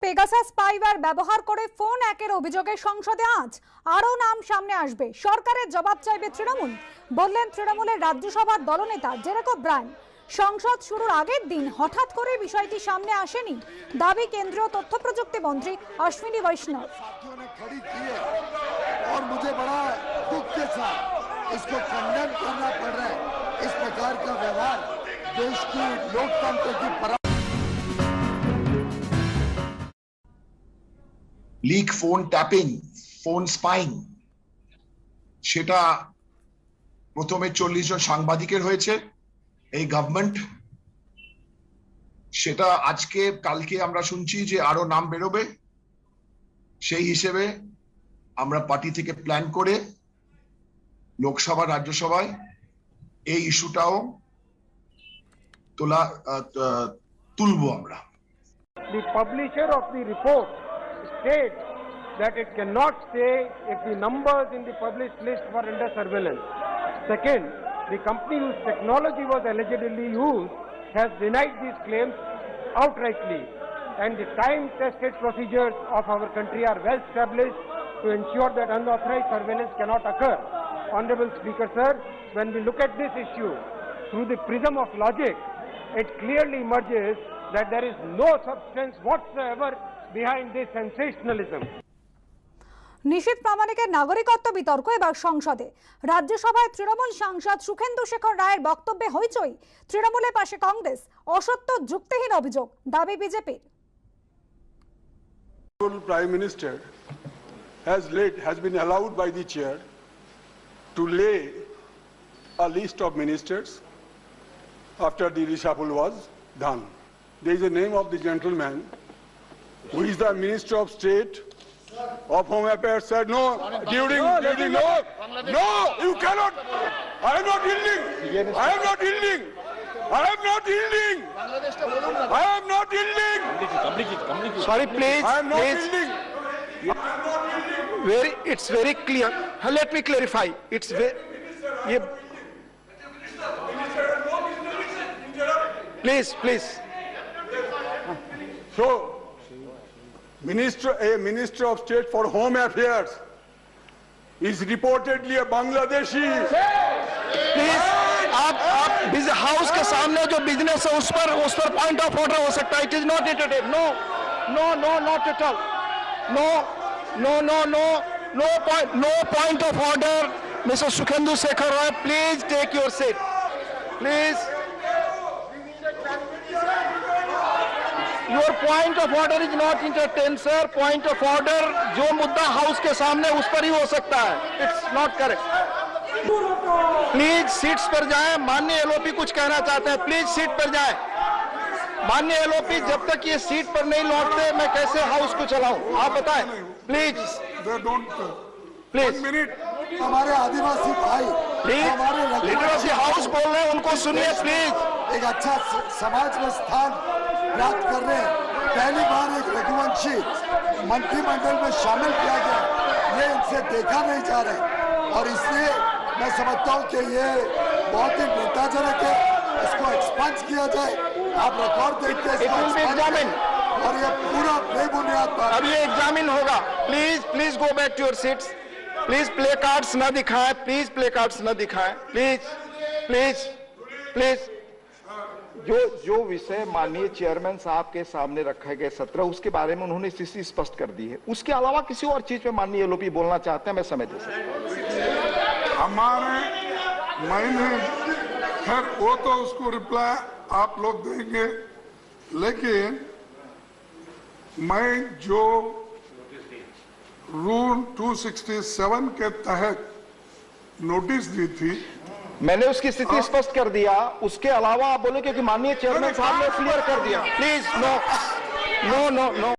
Pegasus spyware ব্যবহার করে phone হ্যাকের অভিযোগে সংসদে আজ আরও নাম সামনে আসবে। সরকারের জবাব চাইবে তৃণমূল, বললেন তৃণমূলের রাজ্যসভার দলনেতা জেরেক ওব্রায়েন। সংসদ শুরুর আগের দিন হঠাৎ করে বিষয়টি সামনে আসেনি, দাবি কেন্দ্রীয় তথ্য প্রযুক্তি মন্ত্রী অশ্বিনী বৈষ্ণব। और मुझे बड़ा दुख के साथ इसको कंडेम करना पड़ रहा है। इस प्रकार का व्यवहार देश की लोकतंत्र की leak phone tapping, phone spying, সেটা প্রথমে 40 জন সাংবাদিকের হয়েছে এই গভর্নমেন্ট। সেটা আজকে কালকে আমরা শুনছি যে আরো নাম বেরোবে। সেই হিসেবে আমরা পার্টি থেকে প্ল্যান করে লোকসভা রাজ্যসভায় এই ইস্যুটাও তুলবো আমরা। The publisher of the report states that it cannot say if the numbers in the published list were under surveillance. Second, the company whose technology was allegedly used has denied these claims outrightly, and the time-tested procedures of our country are well established to ensure that unauthorized surveillance cannot occur. Honorable Speaker, sir, when we look at this issue through the prism of logic, it clearly emerges that there is no substance whatsoever behind this sensationalism. নিশীথ প্রামাণিকের নাগরিকত্ব বিতর্ক এবার সংসদে। রাজ্যসভায় তৃণমূল সাংসদ সুখেন্দু শেখর রায়ের বক্তব্যে হইচই, তৃণমূলের পাশে কংগ্রেস। অসত্য যুক্তিহীন অভিযোগ, দাবি বিজেপির। Prime Minister has been allowed by the chair to lay a list of ministers after the reshuffle was done. There is a name of the gentleman who is the Minister of State of Home Affairs said no, during no, you cannot. I am not yielding. I am not yielding. I am not yielding. I am not yielding. Sorry, please. I am not yielding. It's very clear. Let me clarify. It's very. Please. So, a minister of state for home affairs is reportedly a Bangladeshi. Please, आप house के सामने जो business है उस पर point of order हो सकता है. It is not entertain. No, not at all. No point of order. Mr. Sukhendu Shekhar Rai, please take your seat. Please. Your point of order is not entertained, sir. Point of order जो मुद्दा house के सामने उस पर ही हो सकता है. It's not correct. Please seats पर जाएं. माननीय एलओपी कुछ कहना चाहते हैं. प्लीज सीट पर जाएं. माननीय एलओपी, जब तक ये सीट पर नहीं लौटते मैं कैसे हाउस को चलाऊं, आप बताएं. प्लीज हमारे आदिवासी भाई, हमारे लीडर ऑफ द हाउस बोल रहे हैं, उनको सुनिए प्लीज. एक अच्छा समाज में स्थान प्राप्त कर रहे हैं. पहली बार एक रघुवंशी मंत्रिमंडल में शामिल किया गया, ये इनसे देखा नहीं जा रहा है और इसलिए मैं समझता हूँ कि ये बहुत ही चिंताजनक है. इसको एक्सपंज किया जाए. आप रिकॉर्ड देखते हैं और ये पूरा बेबुनियाद बात. अब ये एग्जामिन होगा. Please go back to your seats. Please placards न दिखाएं. प्लीज. जो विषय माननीय चेयरमैन साहब के सामने रखा गया सत्र, उसके बारे में उन्होंने स्थिति स्पष्ट कर दी है. उसके अलावा किसी और चीज पे माननीय एलओपी बोलना चाहते हैं, मैं समय दे सकता हूं. खैर वो तो उसको रिप्लाई आप लोग देंगे, लेकिन मैं जो रूल 267 के तहत नोटिस दी थी, मैंने उसकी स्थिति स्पष्ट कर दिया. उसके अलावा आप बोले क्योंकि माननीय चेयरमैन साहब ने क्लियर कर दिया. Please no.